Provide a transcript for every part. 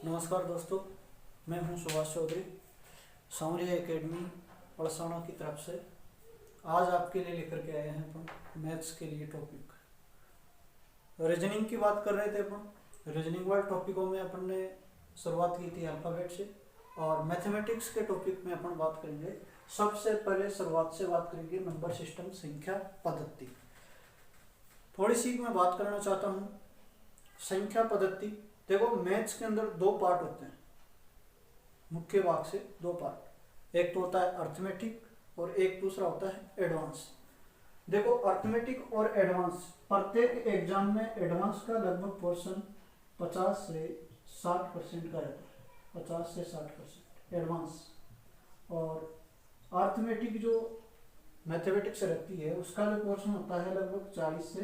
नमस्कार दोस्तों, मैं हूं सुभाष चौधरी, सामरिया एकेडमी पड़साना की तरफ से। आज आपके लिए लेकर के आए हैं अपन मैथ्स के लिए टॉपिक। रीजनिंग की बात कर रहे थे अपन। रीजनिंग वाले टॉपिकों में अपन ने शुरुआत की थी अल्फ़ाबेट से, और मैथमेटिक्स के टॉपिक में अपन बात करेंगे। सबसे पहले शुरुआत से बात करेंगे नंबर सिस्टम, संख्या पद्धति। थोड़ी सी मैं बात करना चाहता हूँ संख्या पद्धति। देखो, मैथ्स के अंदर दो पार्ट होते हैं, मुख्य भाग से दो पार्ट। एक तो होता है अर्थमेटिक और एक दूसरा होता है एडवांस। देखो, अर्थमेटिक और एडवांस, प्रत्येक एग्जाम में एडवांस का लगभग पोर्शन 50 से 60% का रहता है। 50 से 60% एडवांस। और अर्थमेटिक जो मैथमेटिक्स से रहती है उसका जो पोर्शन होता है लगभग 40 से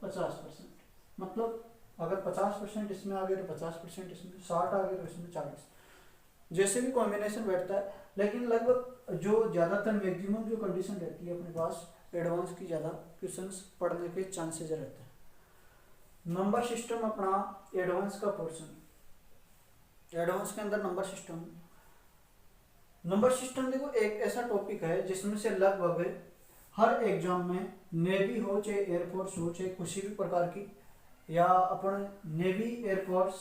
50%। मतलब अगर 50% इसमें आ गए तो 50% इसमें, 60 आ गए तो इसमें 40, जैसे भी कॉम्बिनेशन बैठता है। लेकिन लगभग जो ज़्यादातर मैक्सिमम जो कंडीशन रहती है अपने पास, एडवांस की ज़्यादा क्वेश्चंस पढ़ने के चांसेज रहते हैं। नंबर सिस्टम अपना एडवांस का पोर्शन। एडवांस के अंदर नंबर सिस्टम देखो एक ऐसा टॉपिक है जिसमें से लगभग हर एग्जाम में, नेवी हो चाहे एयरफोर्स हो चाहे किसी भी प्रकार की, या अपन navy air force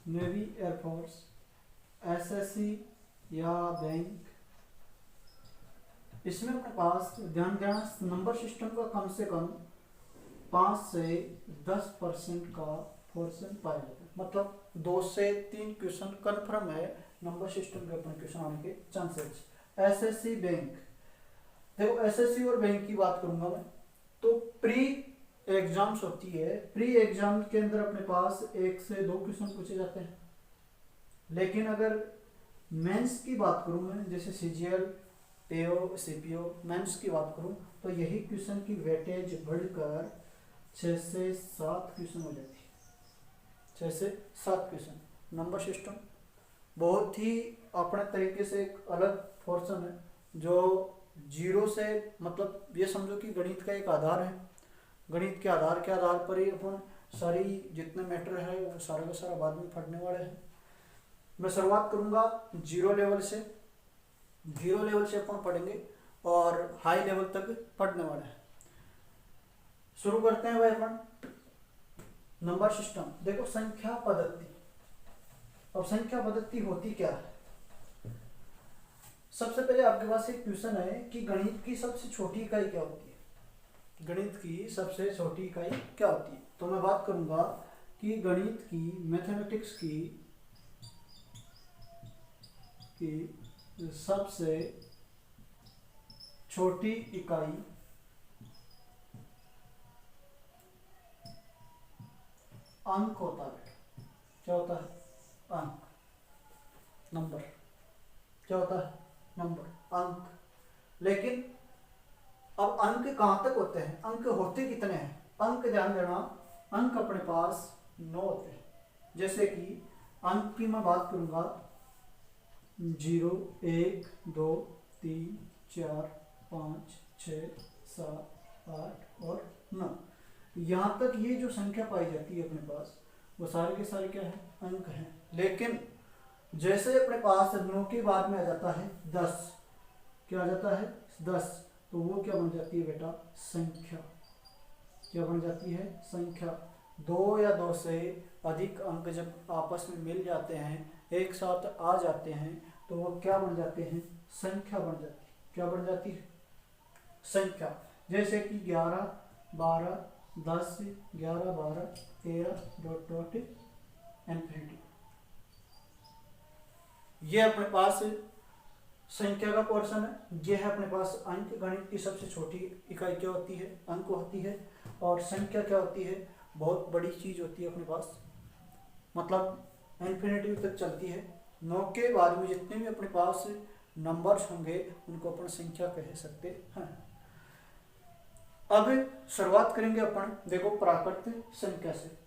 navy air force, SSC या बैंक, इसमें अपने पास ध्यान देना नंबर सिस्टम का कम से कम 5 से 10% का पोर्शन पाया जाता है। मतलब 2 से 3 क्वेश्चन कन्फर्म है नंबर सिस्टम के अपने क्वेश्चन आने के चांसेस। एसएससी बैंक, देखो एसएससी और बैंक की बात करूंगा मैं, तो प्री एग्जाम्स होती है। प्री एग्जाम के अंदर अपने पास 1 से 2 क्वेश्चन पूछे जाते हैं। लेकिन अगर मेंस की बात करूं मैं, जैसे सीजीएल, पीओ, सीपीओ, मेंस की बात करूं, तो यही क्वेश्चन की वेटेज बढ़कर 6 से 7 क्वेश्चन हो जाती है। 6 से 7 क्वेश्चन। नंबर सिस्टम बहुत ही अपने तरीके से एक अलग पोर्शन है, जो जीरो से, मतलब ये समझो कि गणित का एक आधार है। गणित के आधार पर ही अपन सारी जितने मैटर है वो सारा का सारा बाद में पढ़ने वाले हैं। मैं शुरुआत करूंगा जीरो लेवल से। जीरो लेवल से अपन पढ़ेंगे और हाई लेवल तक पढ़ने वाले हैं। शुरू करते हैं भाई अपन नंबर सिस्टम। देखो, संख्या पद्धति। अब संख्या पद्धति होती क्या है? सबसे पहले आपके पास एक क्वेश्चन है कि गणित की सबसे छोटी इकाई क्या होती है। गणित की सबसे छोटी इकाई क्या होती है? तो मैं बात करूंगा कि गणित की, मैथमेटिक्स की सबसे छोटी इकाई अंक होता है। क्या होता है? अंक, नंबर। क्या होता है? नंबर, अंक। लेकिन अब अंक कहां तक होते हैं? अंक होते कितने हैं? अंक ध्यान देना, अंक अपने पास 9 होते हैं। जैसे कि अंक की मैं बात करूंगा 0, 1, 2, 3, 4, 5, 6, 7, 8 और 9। यहाँ तक ये जो संख्या पाई जाती है अपने पास, वो सारे के सारे क्या है? अंक हैं। लेकिन जैसे अपने पास 9 के बाद में आ जाता है 10, क्या आ जाता है? 10, तो वो क्या बन जाती है बेटा? संख्या। क्या बन जाती है? संख्या। 2 या 2 से अधिक अंक जब आपस में मिल जाते हैं, एक साथ आ जाते हैं, तो वो क्या बन जाते हैं? संख्या बन जाती है। क्या बन जाती है? संख्या। जैसे कि 11, 12, 10, 11, 12, 13 डॉट डॉट इन्फिनिटी। ये अपने पास संख्या का पोर्शन है। ये है अपने पास अंक। गणित की सबसे छोटी इकाई क्या होती है? अंक होती है। और संख्या क्या होती है? बहुत बड़ी चीज होती है अपने पास, मतलब इन्फिनिटी तक चलती है। 9 के बाद में जितने भी अपने पास नंबर्स होंगे उनको अपन संख्या कह सकते हैं। अब शुरुआत करेंगे अपन, देखो, प्राकृतिक संख्या से।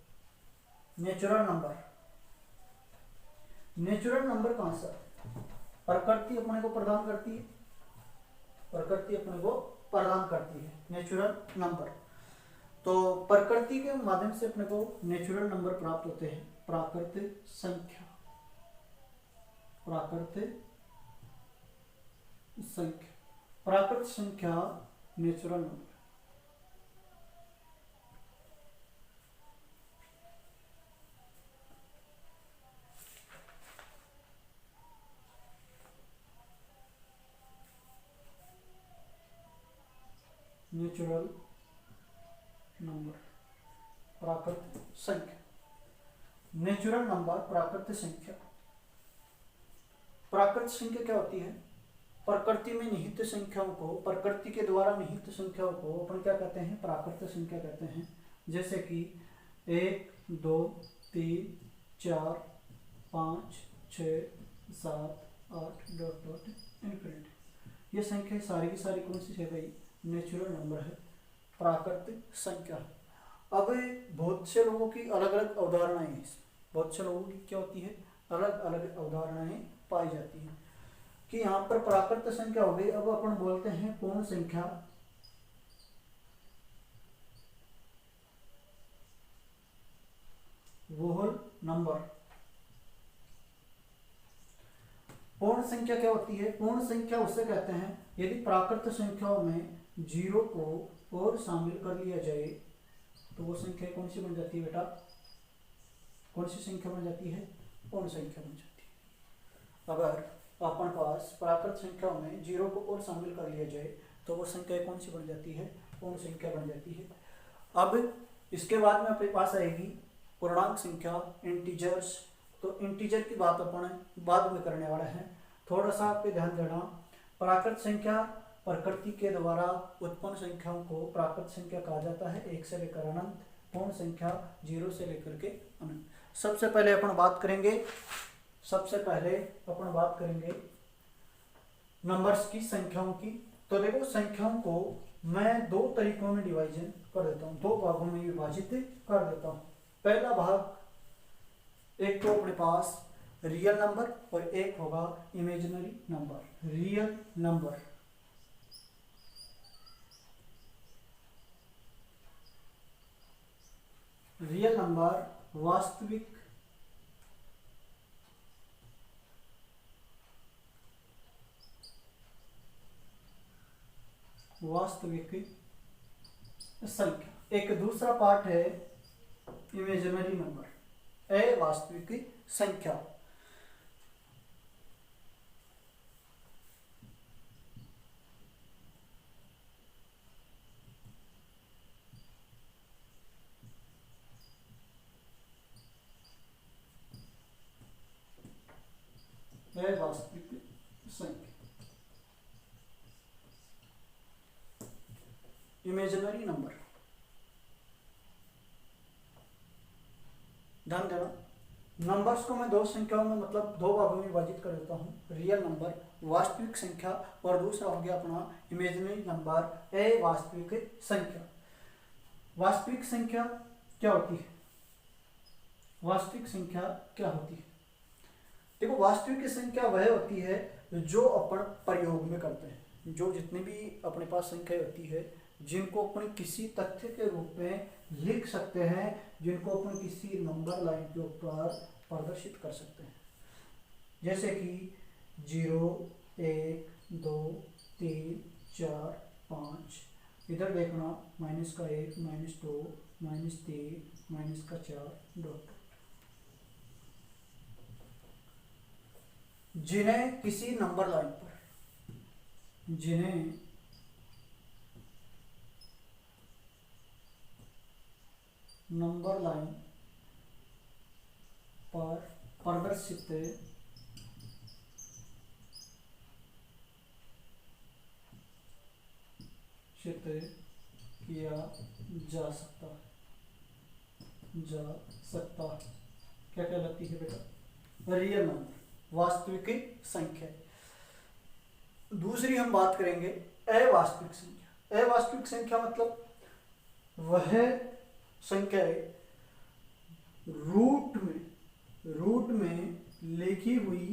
Natural number. नेचुरल नंबर कहां से? प्रकृति अपने को प्रदान करती है। प्रकृति अपने को प्रदान करती है, नेचुरल नंबर। तो प्रकृति के माध्यम से अपने को नेचुरल नंबर प्राप्त होते हैं, प्राकृतिक संख्या, प्राकृतिक संख्या, प्राकृतिक संख्या नेचुरल नंबर। नेचुरल नंबर, प्राकृतिक संख्या, नेचुरल नंबर, प्राकृतिक संख्या। प्राकृतिक संख्या क्या होती है? प्रकृति में निहित संख्याओं को, प्रकृति के द्वारा निहित संख्याओं को अपन क्या कहते हैं? प्राकृतिक संख्या कहते हैं। जैसे कि 1, 2, 3, 4, 5, 6, 7, 8 डॉट डॉट इन्फिनिटी। ये संख्या सारी की सारी कौन सी है भाई? नेचुरल नंबर है, प्राकृतिक संख्या। अब बहुत से लोगों की अलग अलग अवधारणाएं हैं, बहुत से लोगों की क्या होती है? अलग अलग अवधारणाएं पाई जाती हैं कि यहाँ पर प्राकृतिक संख्या हो गई। अब अपन बोलते हैं पूर्ण संख्या, होल नंबर। पूर्ण संख्या क्या होती है? पूर्ण संख्या उसे कहते हैं यदि प्राकृतिक संख्याओं में 0 को और शामिल कर लिया जाए तो वो संख्या कौन सी बन जाती है बेटा? कौन सी संख्या बन जाती है? पूर्ण संख्या बन जाती है। अगर अपन पास प्राकृतिक संख्याओं में 0 को और शामिल कर लिया जाए तो वो संख्या कौन सी बन जाती है? पूर्ण संख्या बन जाती है। अब इसके बाद में अपने पास आएगी पूर्णांक संख्या, इंटीजर्स। तो इंटीजर की बात अपन बाद में करने वाला है। थोड़ा सा आप पे ध्यान देना, प्राकृतिक संख्या प्रकृति के द्वारा उत्पन्न संख्याओं को प्राकृतिक संख्या कहा जाता है, 1 से लेकर अनंत। पूर्ण संख्या 0 से लेकर के अनंत। सबसे पहले अपन बात करेंगे नंबर्स की, संख्याओं की। तो देखो, संख्याओं को मैं 2 तरीकों में डिवाइजन कर देता हूँ, 2 भागों में विभाजित कर देता हूँ। पहला भाग, एक तो अपने पास रियल नंबर और एक होगा imaginary number. Real number, real number वास्तविक संख्या। एक दूसरा पार्ट है इमेजिनरी नंबर, अवास्तविक संख्या। अवास्तविक संख्या, इमेजिनरी नंबर। ध्यान देना, नंबर्स को मैं 2 संख्याओं में, मतलब 2 भागों में विभाजित कर देता हूँ। रियल नंबर वास्तविक संख्या और दूसरा हो गया अपना इमेजिनरी नंबर अवास्तविक संख्या। वास्तविक संख्या क्या होती है? वास्तविक संख्या क्या होती है? देखो, वास्तविक संख्या वह होती है जो अपन प्रयोग में करते हैं। जो जितनी भी अपने पास संख्या होती है जिनको अपन किसी तथ्य के रूप में लिख सकते हैं, जिनको अपन किसी नंबर लाइन के ऊपर प्रदर्शित कर सकते हैं। जैसे कि 0, 1, 2, 3, 4, 5। इधर देखना, -1, -2, -3, -4 डॉट। जिन्हें किसी नंबर लाइन पर, जिन्हें नंबर लाइन पर प्रदर्शित किया जा सकता है। क्या कहलाती है बेटा? रियल नंबर, वास्तविक संख्या। दूसरी हम बात करेंगे अवास्तविक संख्या। अवास्तविक संख्या मतलब वह संख्या रूट में लिखी हुई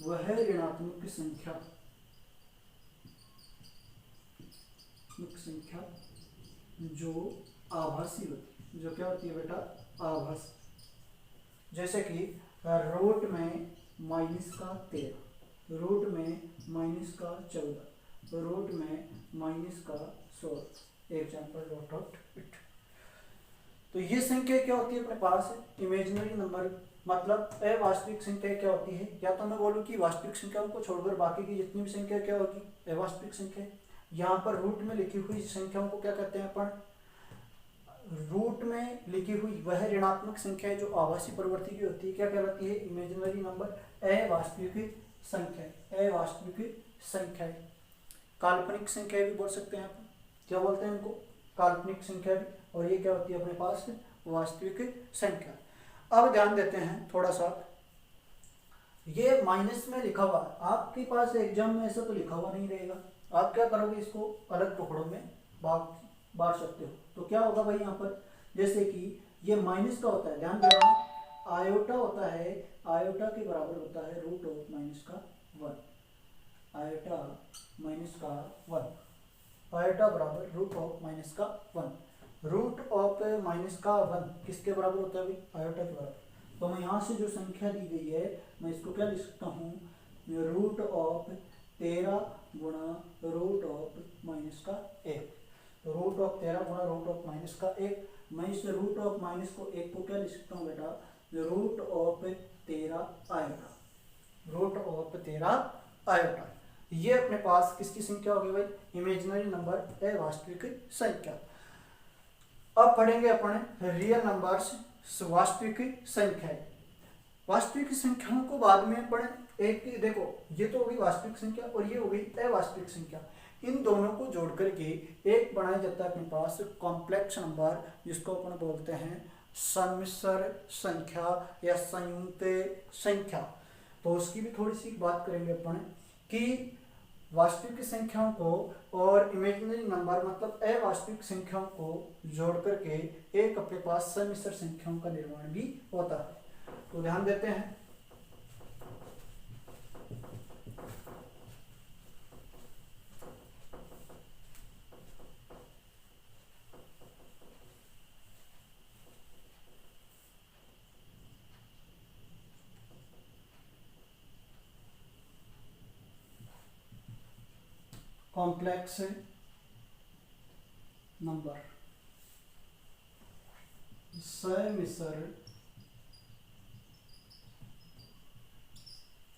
वह ऋणात्मक संख्या जो आभासी होती, जो क्या होती है बेटा, आभासी। जैसे कि रूट में -13, रूट में -14, रूट में -16, एग्जाम्पल डॉट ऑफ इट। तो ये संख्या क्या होती है अपने पास, इमेजिनरी नंबर, मतलब अवास्तविक संख्या क्या होती है। या तो मैं बोलूँ कि वास्तविक संख्याओं को छोड़कर बाकी की जितनी भी संख्या क्या होगी, अवास्तविक संख्या। यहाँ पर रूट में लिखी हुई संख्याओं को क्या कहते हैं अपन, रूट में लिखी हुई वह ऋणात्मक संख्या है जो आभासी प्रवृत्ति की होती है, क्या कहलाती है, इमेजिनरी नंबर, अवास्तविक संख्या, अवास्तविक संख्या। काल्पनिक संख्या भी बोल सकते हैं अपन, क्या बोलते हैं इनको, काल्पनिक संख्या भी। और ये क्या होती है अपने पास, वास्तविक संख्या। अब ध्यान देते हैं थोड़ा सा, ये माइनस में लिखा हुआ है, आपके पास एग्जाम में ऐसा तो लिखा हुआ नहीं रहेगा, आप क्या करोगे, इसको अलग टुकड़ों में बांट सकते हो। तो क्या होगा भाई यहाँ पर, जैसे कि ये माइनस का होता है, ध्यान देना, आयोटा होता है, आयोटा के बराबर होता है रूट ऑफ -1, आयोटा -1, आयोटा बराबर रूट ऑफ -1, रूट ऑफ -1 किसके बराबर होता है भाई, आयोटा के बराबर। तो मैं यहाँ से जो संख्या दी गई है मैं इसको क्या लिख सकता हूँ, रूट ऑफ 13 गुणा रूट ऑफ -1, तो रूट ऑफ 13 गुणा रूट ऑफ -1, मैं इस रूट ऑफ माइनस को 1 को क्या लिख सकता हूँ बेटा, root of 13 iota, root of 13 iota. ये अपने पास किसकी संख्या होगी भाई, इमेजिनरी नंबर, अवास्तविक संख्या। अब पढ़ेंगे अपन रियल नंबर्स, वास्तविक संख्याएं। वास्तविक संख्याओं को बाद में पढ़ें, एक देखो ये तो होगी वास्तविक संख्या और ये हो गई अवास्तविक संख्या, इन दोनों को जोड़ करके एक बनाया जाता है अपने पास कॉम्प्लेक्स नंबर, जिसको अपन बोलते हैं सम्मिश्र संख्या या संयुक्त संख्या। तो उसकी भी थोड़ी सी बात करेंगे अपन कि वास्तविक संख्याओं को और इमेजिनरी नंबर मतलब अवास्तविक संख्याओं को जोड़ करके एक अपने पास सम्मिश्र संख्याओं का निर्माण भी होता है। तो ध्यान देते हैं, कॉम्प्लेक्स नंबर, सम्मिश्र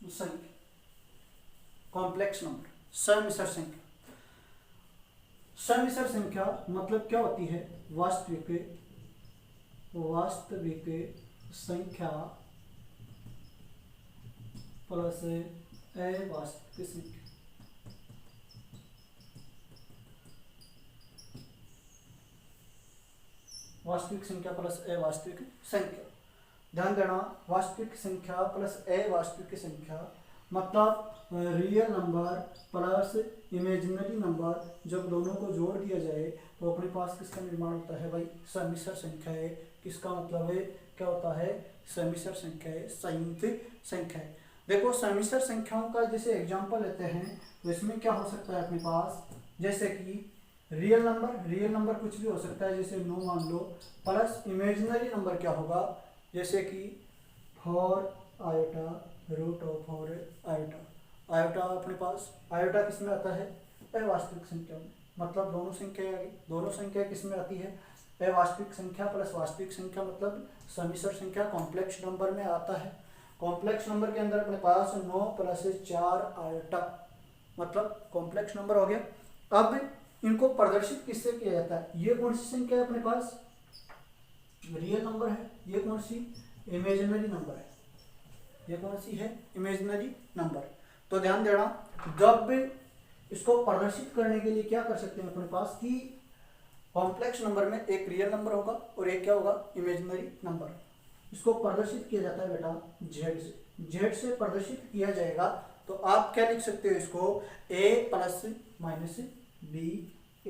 संख्या, कॉम्प्लेक्स नंबर, सम्मिश्र संख्या। सम्मिश्र संख्या मतलब क्या होती है, वास्तविक संख्या प्लस अवास्तविक संख्या, वास्तविक संख्या प्लस अवास्तविक संख्या। ध्यान देना, वास्तविक संख्या प्लस अवास्तविक संख्या मतलब real number plus imaginary number, जब दोनों को जोड़ दिया जाए तो अपने पास किसका निर्माण होता है भाई, सम्मिश्र संख्या है। किसका मतलब है, क्या होता है, सम्मिश्र संख्या है, संयुक्त संख्या है। देखो सम्मिश्र संख्याओं का जैसे एग्जांपल लेते हैं तो इसमें क्या हो सकता है अपने पास, जैसे कि रियल नंबर कुछ भी हो सकता है, जैसे 9 मान लो, प्लस इमेजिनरी नंबर क्या होगा, जैसे कि 4 iota root of 4 iota. Iota अपने पास, आयोटा किस में आता है, अवास्तविक संख्या में, मतलब दोनों संख्या आ गई। दोनों संख्या किस में आती है, अवास्तविक संख्या प्लस वास्तविक संख्या मतलब सम्मिश्र संख्या, कॉम्प्लेक्स नंबर में आता है। कॉम्प्लेक्स नंबर के अंदर अपने पास 9 + 4 आयोटा मतलब कॉम्प्लेक्स नंबर हो गया। अब इनको प्रदर्शित किससे किया जाता है, ये कौन सी संख्या है अपने पास, रियल नंबर है, ये कौन सी, इमेजिनरी नंबर है, ये कौन सी है, इमेजिनरी नंबर। तो ध्यान देना, जब इसको प्रदर्शित करने के लिए क्या कर सकते हैं अपने पास कि कॉम्प्लेक्स नंबर में एक रियल नंबर होगा और एक क्या होगा, इमेजिनरी नंबर। इसको प्रदर्शित किया जाता है बेटा जेड से, जेड से प्रदर्शित किया जाएगा। तो आप क्या लिख सकते हो इसको, a ± b, a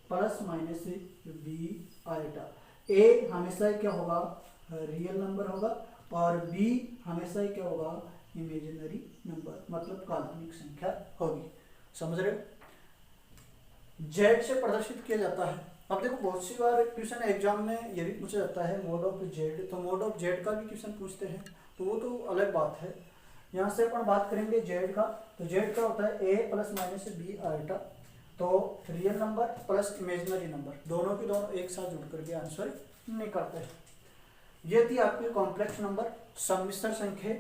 ± b iota. a हमेशा क्या होगा, रियल नंबर होगा और b हमेशा क्या होगा, इमेजिनरी नंबर, मतलब काल्पनिक संख्या होगी। समझ रहे हो? जेड से प्रदर्शित किया जाता है। अब देखो बहुत सी बार क्वेश्चन एग्जाम में ये भी पूछा जाता है मोड ऑफ जेड, तो मोड ऑफ जेड का भी क्वेश्चन पूछते हैं, तो वो तो अलग बात है। यहाँ से अपन बात करेंगे जेड का, तो जेड का होता है ए प्लस माइनस बी आइटा, तो real number plus imaginary number दोनों के दोनों एक साथ जुड़ करके आंसर निकलते हैं। ये थी आपकी कॉम्प्लेक्स नंबर, सम्मिश्र संख्या।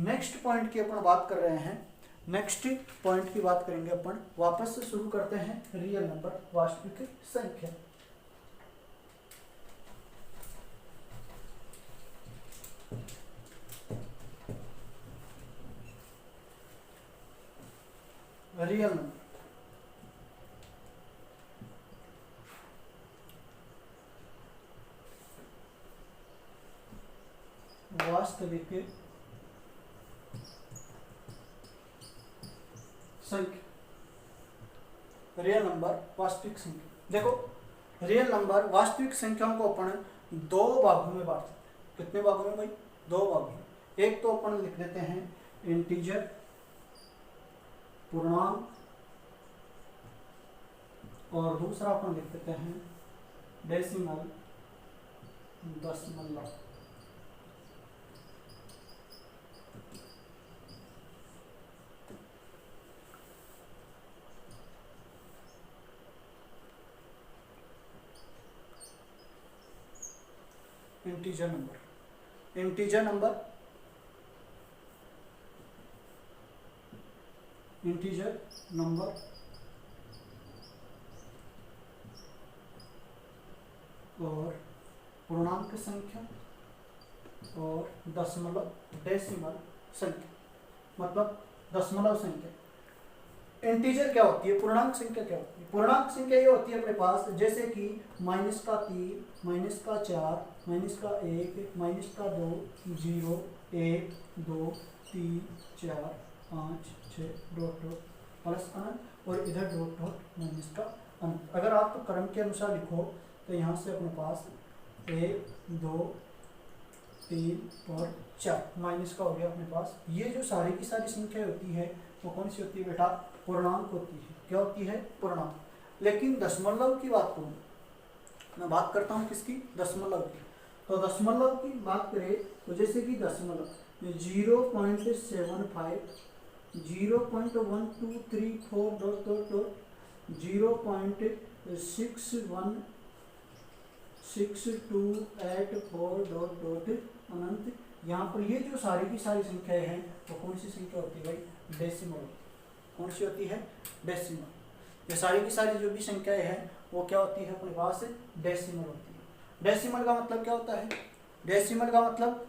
नेक्स्ट पॉइंट की अपन बात कर रहे हैं, नेक्स्ट पॉइंट की बात करेंगे अपन। वापस से शुरू करते हैं रियल नंबर, वास्तविक संख्या। रियल नंबर वास्तविक संख्या, रियल नंबर वास्तविक संख्या। देखो रियल नंबर वास्तविक संख्याओं को अपन दो भागों में बांट सकते हैं। कितने भागों में भाई? दो भागों में। एक तो अपन लिख देते हैं इंटीजर पूर्णांक, और दूसरा अपन लिख देते हैं डेसिमल दशमलव। Integer number, integer number, integer number और पूर्णांक संख्या और दशमलव डेसिमल संख्या, मतलब दशमलव संख्या। इंटीजर क्या होती है? पूर्णांक संख्या क्या होती है? पूर्णांक संख्या ये होती है अपने पास जैसे कि -3, -4, -1, -2, 0, 1, 2, 3, 4, 5, 6 डॉट डॉट प्लस अनंत, और इधर डॉट डॉट माइनस का अनंत। अगर आप क्रम के अनुसार लिखो तो यहाँ से अपने पास 1, 2, 3 और 4 माइनस का हो गया अपने पास। ये जो सारी की सारी संख्या होती है वो कौन सी होती है बेटा? पूर्णांक होती है। क्या होती है? पूर्णांक। लेकिन दशमलव की बात करूँ, मैं बात करता हूँ किसकी? दशमलव की। तो दशमलव की बात करें तो जैसे कि दशमलव 0.75, 0.1234 dot dot dot 0.616284 dot dot अनंत। यहाँ पर ये जो सारी की सारी संख्याएं हैं वो कौन सी संख्या होती है भाई? डेसिमल। कौन सी होती है? डेसिमल। ये सारी की सारी जो भी संख्याएं हैं वो क्या होती है अपने पास? डेसिमल होती है। डेसिमल का मतलब क्या होता है? डेसिमल का मतलब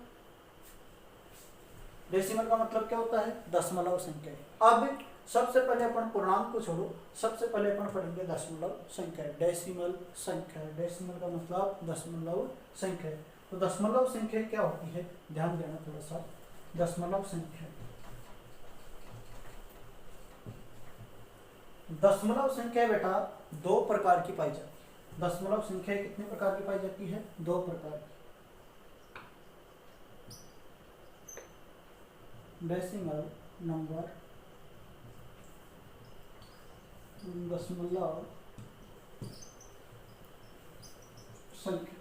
क्या होता है? दशमलव संख्या। अब सबसे पहले अपन पूर्णांक को छोड़ो, सबसे पहले अपन पढ़ेंगे दशमलव संख्या, डेसिमल संख्या। डेसिमल का मतलब दशमलव संख्या। तो दशमलव संख्या क्या होती है? ध्यान देना थोड़ा सा। दशमलव संख्या, दशमलव संख्या बेटा दो प्रकार की पाई जाती है। दशमलव संख्या कितने प्रकार की पाई जाती है? दो प्रकार की। डेसिमल नंबर, दशमलव संख्या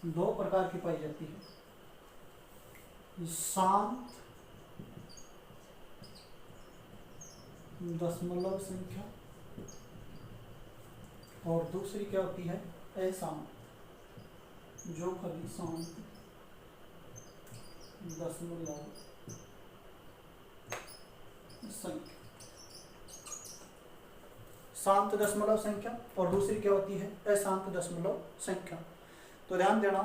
दो प्रकार की पाई जाती है। शांत दशमलव संख्या और दूसरी क्या होती है? अशांत, जो खाली शांत दशमलव संख्या। शांत दशमलव संख्या और दूसरी क्या होती है? अशांत दशमलव संख्या। तो ध्यान देना,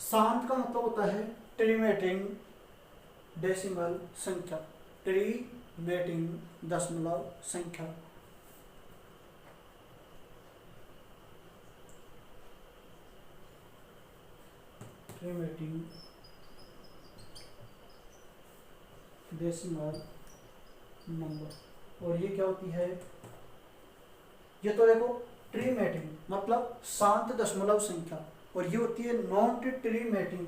शांत का मतलब होता है ट्रिमेटिंग डेसिमल संख्या, ट्रिमेटिंग दशमलव संख्या। ट्रिमेटिंग डेसिमल नंबर। और ये क्या होती है? ये तो देखो ट्रिमेटिंग मतलब शांत दशमलव संख्या, और ये होती है non terminating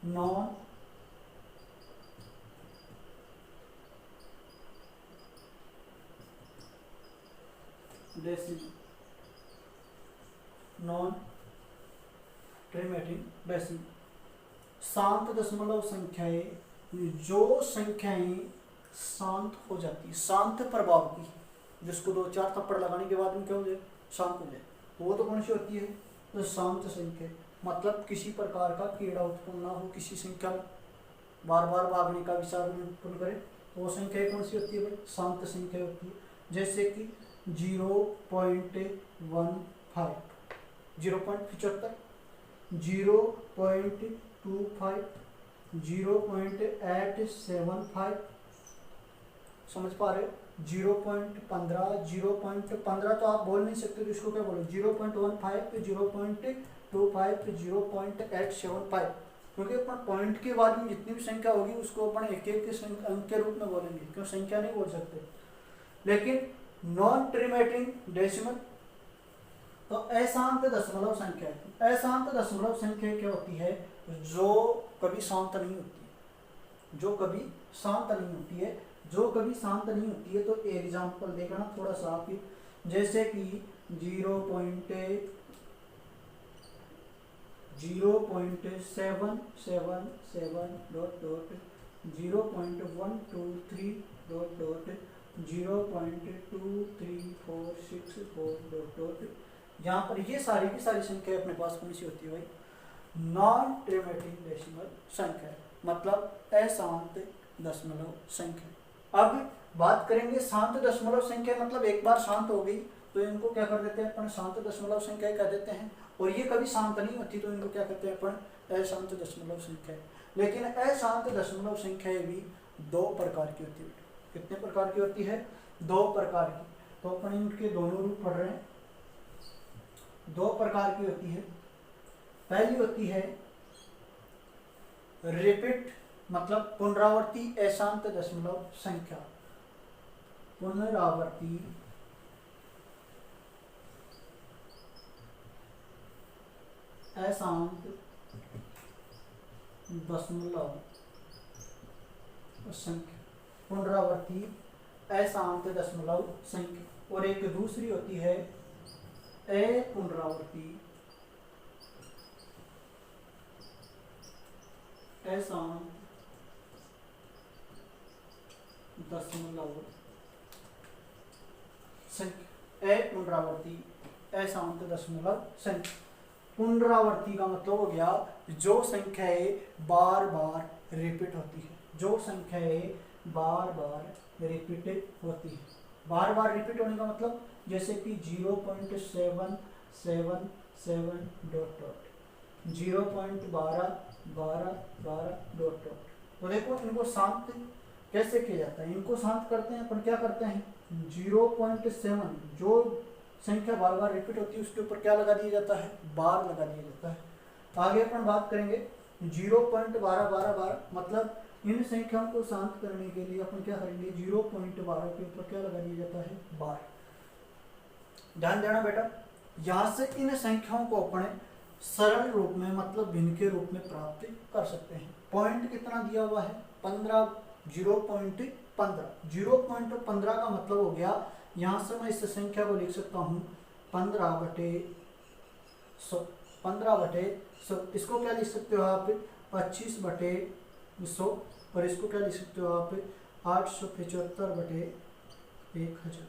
non decimal, non terminating decimal, शांत दशमलव संख्याएं, जो संख्याएं शांत हो जाती, शांत प्रभाव की, जिसको 2-4 थप्पड़ लगाने के बाद में क्या हो जाए, शांत हो जाए, वो तो कौन सी होती है, तो शांत संख्या। मतलब किसी प्रकार का कीड़ा उत्पन्न ना हो, किसी संख्या बार बार भागने का विचार उत्पन्न करे, वो संख्या कौन सी होती है भाई, शांत संख्या होती है। जैसे कि 0.15, 0.75, 0.25, 0.875, समझ पा रहे हो, 0.15, 0.15 तो आप बोल नहीं सकते, तो इसको क्या बोलो, 0.15, 0.25, 0.875, क्योंकि अपन पॉइंट के बाद में जितनी भी संख्या होगी उसको अपन एक एक अंक के रूप में बोलेंगे, क्यों संख्या नहीं बोल सकते। लेकिन नॉन ट्रिमेटिंग डेसिमल तो अशांत दशमलव संख्या है। अशांत दशमलव संख्या क्या होती है, जो कभी शांत नहीं होती, जो कभी शांत नहीं होती है, जो कभी शांत नहीं होती है। तो एग्जाम्पल देखना थोड़ा सा आप, जैसे कि 0.0.777, 0.123, 0.2346, यहाँ पर ये सारी की सारी संख्या अपने पास कौन सी होती है भाई, नॉन ट्रिमेटिंग डेसिमल संख्या, मतलब अशांत दशमलव संख्या। अब बात करेंगे शांत दशमलव संख्या, मतलब एक बार शांत हो गई तो इनको क्या कर देते हैं अपन, शांत दशमलव संख्या कह देते हैं। और ये कभी शांत नहीं होती तो इनको क्या कहते हैं अपन, अशांत दशमलव संख्या। लेकिन अशांत दशमलव संख्या भी 2 प्रकार की होती है। कितने प्रकार की होती है, 2 प्रकार की। तो अपन इनके दोनों रूप पढ़ रहे हैं। 2 प्रकार की होती है। पहली होती है रिपीट, मतलब पुनरावर्ती अशांत दशमलव संख्या, पुनरावर्ती अशांत दशमलव संख्या, पुनरावर्ती अशांत दशमलव संख्या। और एक दूसरी होती है अपुनरावर्ती अशांत दशमलव संख्या। अपुनरावर्ती अशांत दशमलव संख्या। पुनरावर्ती का मतलब हो गया जो संख्याएं बार बार रिपीट होती है, जो संख्याएं बार बार रिपीट होती है। बार बार रिपीट होने का मतलब जैसे कि 0.777 डॉट डॉट, 0.12 12 12 डॉट डॉट। तो देखो इनको शांत कैसे किया जाता है, इनको शांत करते हैं अपन, क्या करते हैं 0.7 जो संख्या बार बार रिपीट होती है उसके ऊपर क्या लगा दिया जाता है, बार लगा दिया जाता है। आगे अपन बात करेंगे 0.12 12 12, मतलब इन संख्याओं को शांत करने के लिए अपन क्या करेंगे, 0.12 के ऊपर क्या लगा दिया जाता है, बार। ध्यान देना बेटा, यहाँ से इन संख्याओं को अपने सरल रूप में, मतलब भिन्न के रूप में प्राप्त कर सकते हैं। पॉइंट कितना दिया हुआ है, 15, 0.15। 0.15 का मतलब हो गया, यहाँ से मैं इस संख्या को लिख सकता हूँ 15/100, 15/100। इसको क्या लिख सकते हो आप, 25/100, और इसको क्या लिख सकते हो आप, 875/1000,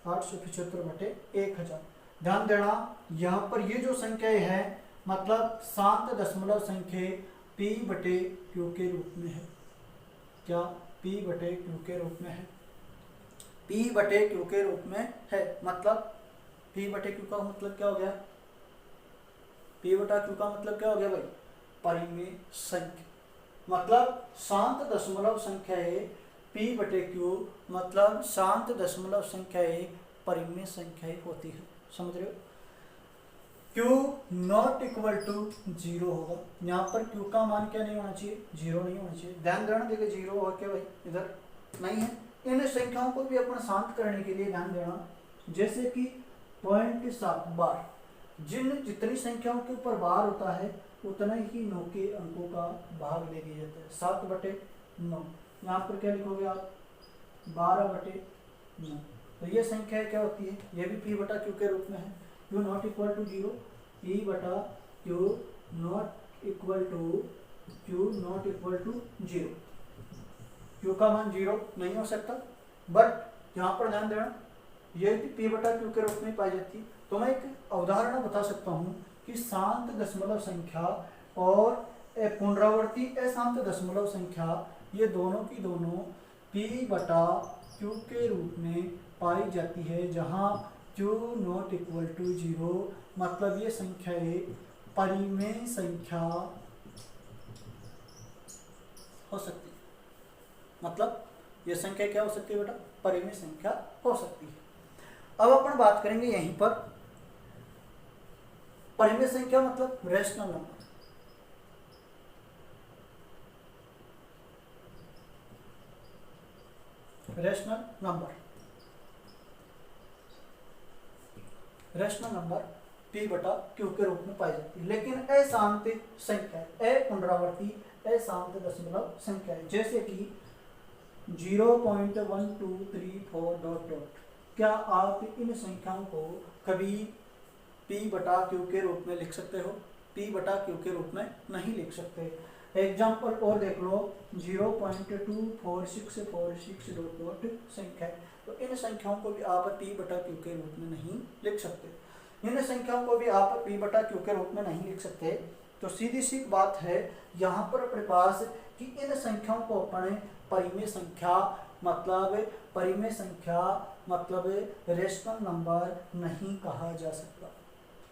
875/1000। ध्यान देना, यहाँ पर ये जो संख्याएं हैं मतलब शांत दशमलव संख्या p/q के रूप में है। क्या p/q के रूप में है, p/q के रूप में है। मतलब p/q का मतलब क्या हो गया, p/q का मतलब क्या हो गया भाई, परिमेय संख्या। मतलब शांत दशमलव संख्याएं p/q, मतलब शांत दशमलव संख्याएं परिमेय संख्याएं होती है। समझ रहे हो, q नॉट इक्वल टू 0 होगा। यहाँ पर q का मान क्या नहीं होना चाहिए, 0 नहीं होना चाहिए। ध्यान देना, देखिए 0 होगा क्या भाई, इधर नहीं है। इन संख्याओं को भी अपन शांत करने के लिए ध्यान देना, जैसे कि 0.7 बार, जितनी संख्याओं के ऊपर बार होता है उतना ही 9 के अंकों का भाग ले दिया जाता है, 7/9। यहाँ पर क्या लिखोगे आप, 12/9। तो ये संख्या क्या होती है, ये भी p बटा q के रूप में है। q not equal to 0, p बटा q not equal to 0। q का मान 0 नहीं हो सकता, बट यहाँ पर ध्यान देना ये p बटा q के रूप में पाई जाती है। तो मैं एक उदाहरण बता सकता हूँ कि शांत दशमलव संख्या और पुनरावर्ती अशांत दशमलव संख्या, ये दोनों की दोनों p बटा q के रूप में पाई जाती है, जहाँ q नॉट इक्वल टू 0, मतलब ये संख्याएं परिमेय संख्या हो सकती है। मतलब ये संख्या क्या हो सकती है बेटा, परिमेय संख्या हो सकती है। अब अपन बात करेंगे यहीं पर परिमेय संख्या मतलब rational number. Rational number p बटा q के रूप में पाई जाती है, लेकिन अशांत संख्या, अपुनरावर्ती अशांत दशमलव संख्या, जैसे कि 0.1234 ... क्या आप इन संख्याओं को कभी p बटा q के रूप में लिख सकते हो? p बटा q के रूप में नहीं लिख सकते। एग्जाम्पल और देख लो, 0.2464 ... संख्या, तो इन संख्याओं को भी आप p बटा q के रूप में नहीं लिख सकते। इन संख्याओं को भी आप p बटा q के रूप में नहीं लिख सकते। तो सीधी सी बात है यहाँ पर अपने पास कि इन संख्याओं को अपने परिमेय संख्या मतलब रेशनल नंबर नहीं कहा जा सकता,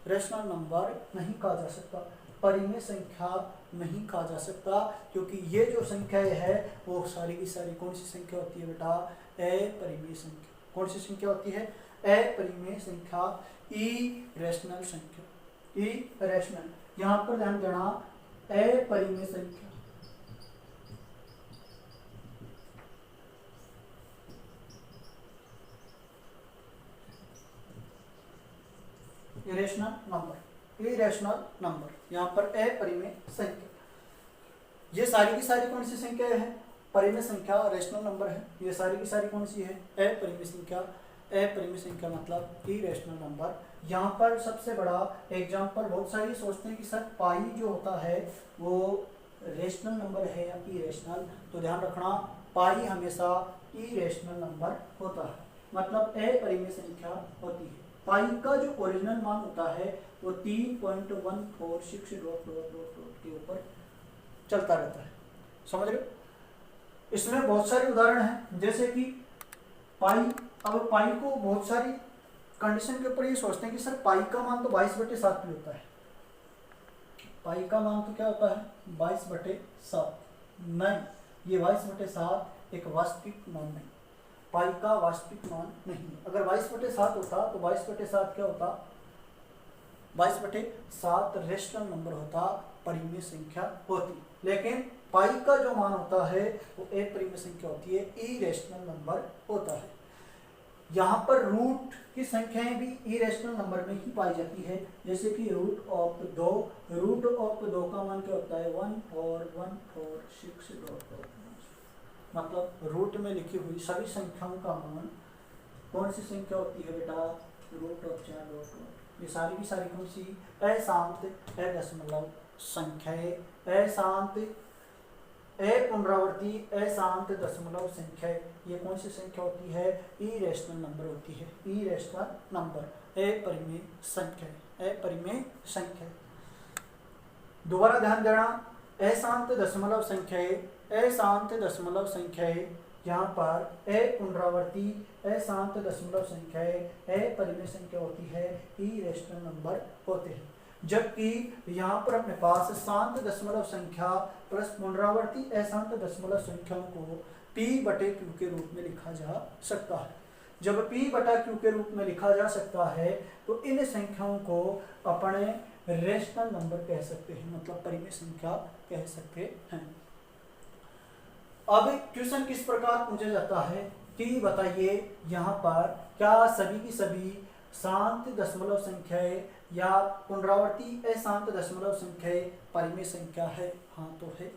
रेशनल नंबर नहीं कहा जा सकता, परिमेय संख्या नहीं कहा जा सकता, क्योंकि ये जो संख्याएं है वो सारी की सारी कौन सी संख्या होती है बेटा, अपरिमेय संख्या। कौन सी संख्या होती है? अपरिमेय संख्या, इरेशनल संख्या, इरेशनल। यहाँ पर ध्यान देना, अपरिमेय संख्या, इरेशनल नंबर, यहाँ पर अपरिमेय संख्या। ये सारी की सारी कौन सी संख्या है? परिमेय संख्या, रेशनल नंबर है। ये सारी की सारी कौन सी है? अपरिमेय संख्या। अपरिमेय संख्या मतलब इरेशनल नंबर। यहाँ पर सबसे बड़ा एग्जाम्पल, बहुत सारी सोचते हैं कि सर पाई जो होता है वो रेशनल नंबर है या इरेशनल, तो ध्यान रखना पाई हमेशा इरेशनल नंबर होता है, मतलब अपरिमेय संख्या होती है। पाई का जो ओरिजिनल मान होता है वो 3.146 ... के ऊपर चलता रहता है, समझ रहे हो? इसमें बहुत सारे उदाहरण हैं, जैसे कि पाई। अब पाई को बहुत सारी कंडीशन के ऊपर ये सोचते हैं कि सर पाई का मान तो 22/7 भी होता है। पाई का मान तो क्या होता है? 22/7। नहीं, ये 22/7 एक वास्तविक मान नहीं, पाई का वास्तविक मान नहीं। अगर 22/7 होता तो 22/7 क्या होता? 22/7 रेशनल नंबर होता, परिमेय संख्या होती। लेकिन पाई का जो मान होता है वो अपरिमेय संख्या होती है, इरेशनल नंबर होता है। यहाँ पर रूट की संख्याएं भी इरेशनल नंबर में ही पाई जाती है, जैसे कि रूट ऑफ 2 का मान क्या होता है? 14146. मतलब रूट में लिखी हुई सभी संख्याओं का मान कौन सी संख्या होती है बेटा? Root of 4. ये सारी की सारी कौन सी? अशांत दशमलव संख्याएं, अशांत अपुनरावर्ती अशांत दशमलव संख्या। ये कौन सी संख्या होती है? इरेशनल नंबर होती है, इरेशनल नंबर, अपरिमेय संख्या, अपरिमेय संख्या। दोबारा ध्यान देना, अशांत दशमलव संख्याएं, अशांत दशमलव संख्याएं, यहाँ पर अपुनरावर्ती अशांत दशमलव संख्याएं अपरिमेय संख्या होती है, इरेशनल नंबर होते हैं। जबकि यहाँ पर अपने पास शांत दशमलव संख्या प्लस पुनरावर्ती अशांत दशमलव संख्याओं को p बटे q के रूप में लिखा जा सकता है। जब p बटा q के रूप में लिखा जा सकता है तो इन संख्याओं को अपने रेशनल नंबर कह सकते हैं, मतलब परिमेय संख्या कह सकते हैं। अब क्वेश्चन किस प्रकार पूछा जाता है कि बताइए यहाँ पर क्या सभी की सभी शांत दशमलव संख्याएं या पुनरावर्ती अशांत दशमलव संख्याएं परिमेय संख्या है? हाँ तो है।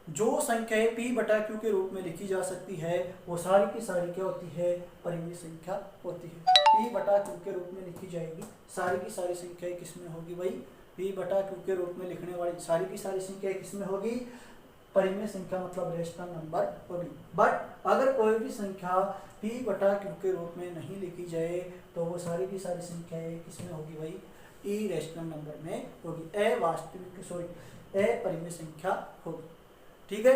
जो संख्याएं p बटा q के रूप में लिखी जा सकती है वो सारी की सारी क्या होती है? परिमेय संख्या होती है। p बटा q के रूप में लिखी जाएगी सारी की सारी संख्याएं किसमें होगी भाई? p बटा q के रूप में लिखने वाली सारी की सारी संख्याएं किसमें होगी? परिमेय संख्या मतलब रेशनल नंबर होगी। बट अगर कोई भी संख्या p बटा q के रूप में नहीं लिखी जाए तो वो सारी की सारी संख्याएं किसमें होगी भाई? इरेशनल नंबर में होगी, अपरिमेय संख्या होगी। ठीक है।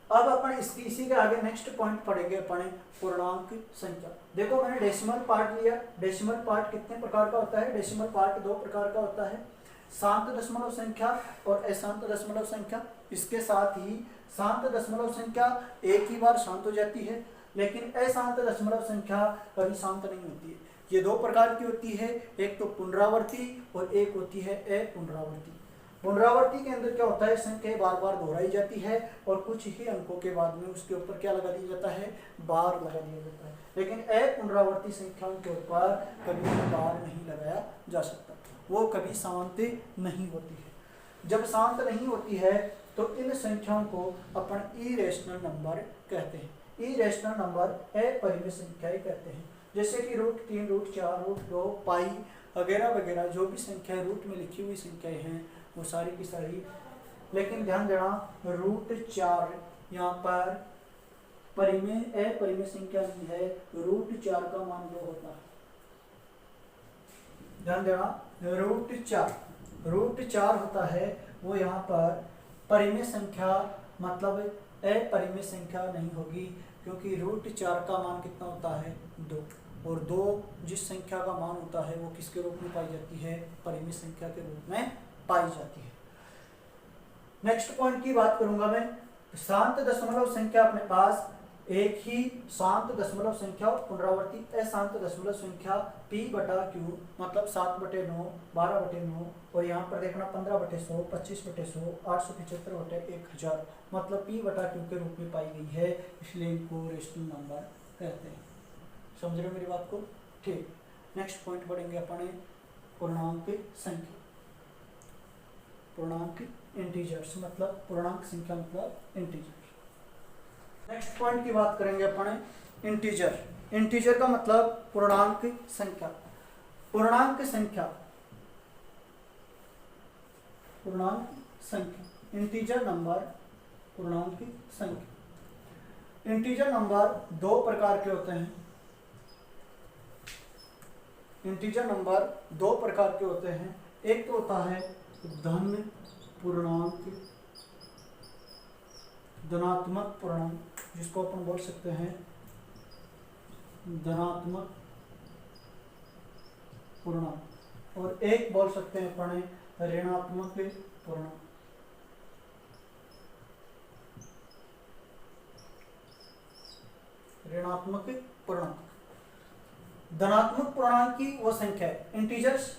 अब अपन इसी के आगे नेक्स्ट पॉइंट पढ़ेंगे अपन पूर्णांक संख्या। देखो मैंने डेसिमल पार्ट लिया। डेसिमल पार्ट कितने प्रकार का होता है? डेसिमल पार्ट दो प्रकार का होता है, शांत दशमलव संख्या और अशांत दशमलव संख्या। इसके साथ ही शांत दशमलव संख्या एक ही बार शांत हो जाती है, लेकिन अशांत दशमलव संख्या कभी शांत नहीं होती है। ये दो प्रकार की होती है, एक तो पुनरावर्ती और एक होती है अपुनरावर्ती। पुनरावर्ती के अंदर क्या होता है? संख्या बार बार दोहराई जाती है और कुछ ही अंकों के बाद में उसके ऊपर क्या लगा दिया जाता है? बार लगा दिया जाता है। लेकिन अपुनरावर्ती संख्याओं के ऊपर कभी बार नहीं लगाया जा सकता, वो कभी शांत नहीं होती है। जब शांत नहीं होती है तो इन संख्याओं को अपन इरेशनल नंबर कहते हैं। इरेशनल नंबर अपरिमेय संख्याएं कहते हैं, जैसे कि √3, √4, √2, पाई वगैरह वगैरह जो भी संख्याएं रूट में लिखी हुई संख्याएं हैं वो सारी की सारी। लेकिन ध्यान देना √4 यहाँ पर अपरिमेय संख्या नहीं है, √4 का मान 2 होता है। ध्यान देना √4 होता है, वो यहाँ पर परिमेय संख्या मतलब अपरिमेय संख्या नहीं होगी, क्योंकि √4 का मान कितना होता है? 2, और 2 जिस संख्या का मान होता है वो किसके रूप में पाई जाती है? परिमेय संख्या के रूप में पाई जाती है। नेक्स्ट पॉइंट की बात करूंगा मैं। शांत दशमलव संख्या अपने पास एक ही शांत दशमलव संख्या और पुनरावर्ती अशांत दशमलव संख्या p बटा q मतलब 7/9, 12/9 और यहाँ पर देखना 15/100, 25/100, 875/1000 मतलब p बटा q के रूप में पाई गई है, इसलिए इनको रेशनल नंबर कहते हैं। समझ रहे हो मेरी बात को? ठीक। नेक्स्ट पॉइंट पढ़ेंगे अपन पूर्णांक संख्या। पूर्णांक इंटीजर्स मतलब पूर्णांक संख्या मतलब इंटीजर। नेक्स्ट पॉइंट की बात करेंगे अपन इंटीजर। इंटीजर का मतलब पूर्णांक संख्या। पूर्णांक संख्या, पूर्णांक संख्या, इंटीजर नंबर, पूर्णांक संख्या। इंटीजर नंबर दो प्रकार के होते हैं। इंटीजर नंबर दो प्रकार के होते हैं। एक तो होता है धन पूर्णांक, धनात्मक पूर्णांक, जिसको अपन बोल सकते हैं धनात्मक पूर्णांक, और एक बोल सकते हैं अपन ऋणात्मक पूर्णांक। ऋणात्मक पूर्णांक। धनात्मक पूर्णांक की वो संख्या है, इंटीजर्स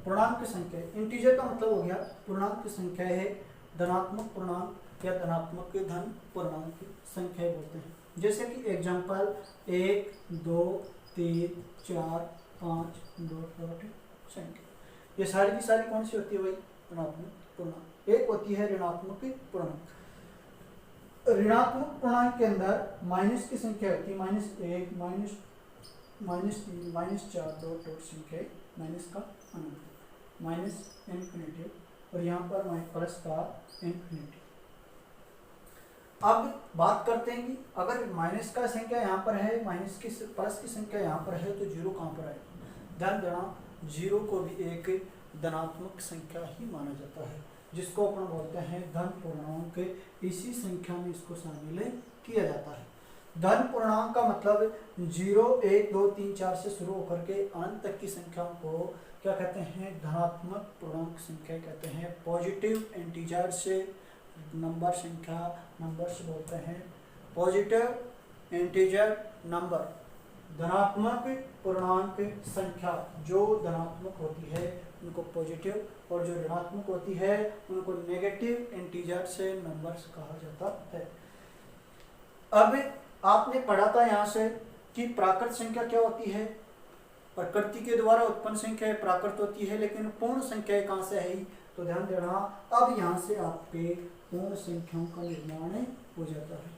पूर्णांक संख्या। इंटीजर का मतलब हो गया पूर्णांक संख्या है, धनात्मक पूर्णांक या धनात्मक धन पूर्णांक संख्या बोलते हैं। जैसे कि एग्जांपल 1, 2, 3, 4, 5 डॉट संख्या, ये सारी की सारी कौन सी होती है भाई? धनात्मक पूर्णांक। एक होती है ऋणात्मक पूर्णांक। ऋणात्मक पूर्णांक के अंदर माइनस की संख्या होती है, -1, -3, -4 डॉट संख्या, माइनस का अनंत, माइनस इन्फिनिटी, और यहाँ पर प्लस का इन्फिनिटी। अब बात करते हैं कि अगर माइनस का संख्या यहाँ पर है, प्लस की संख्या यहाँ पर है, तो जीरो कहाँ पर आएगा? ध्यान देना, जीरो को भी एक धनात्मक संख्या ही माना जाता है, जिसको अपन बोलते हैं धन पूर्णांक। इसी संख्या में इसको शामिल किया जाता है। धन पूर्णांक का मतलब 0, 1, 2, 3, 4 से शुरू होकर के अनंत तक की संख्याओं को क्या कहते हैं? धनात्मक पूर्णांक संख्या कहते हैं। पॉजिटिव इंटीजर से नंबर संख्या, नंबर्स बोलते हैं। पॉजिटिव इंटीजर नंबर, धनात्मक पूर्णांक संख्या जो धनात्मक होती है उनको पॉजिटिव, और जो ऋणात्मक होती है उनको नेगेटिव इंटीजर से नंबर्स कहा जाता है। अब आपने पढ़ा था यहाँ से कि प्राकृत संख्या क्या होती है? प्रकृति के द्वारा उत्पन्न संख्या प्राकृत होती है, लेकिन पूर्ण संख्या कहाँ से है, तो ध्यान देना अब यहाँ से आपके पूर्ण संख्याओं का निर्माण हो जाता है।